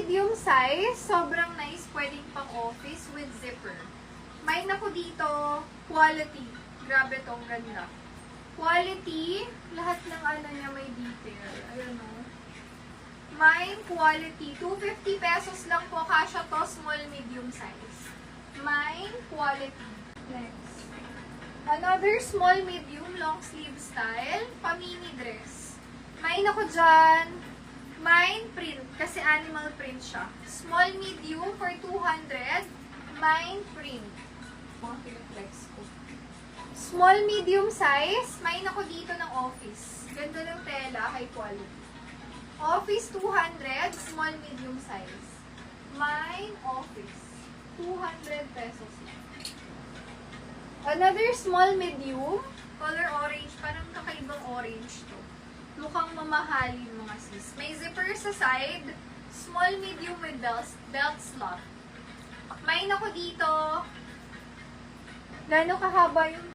medium size, sobrang nice, pwedeng pang office with zipper. May ako dito, quality. Grabe tong ganda. Quality, lahat ng ano niya may detail. Ayun o. May quality, 250 pesos lang po, kasya to, small, medium size. May quality. Next. Another small, medium, long sleeve style, pamini dress. May ako dyan, mine print, kasi animal print siya. Small, medium for 200, mine print. Mga piniflex ko. Small, medium size, may ako dito ng office. Ganda ng tela, high quality. Office 200, small, medium size. Mine office, 200 pesos lang. Another small, medium, color orange, parang kakaibang orange to. Mukhang mamahalin mga sis. May zipper sa side, small, medium with belt slot. May ako dito, gano'ng kahaba yung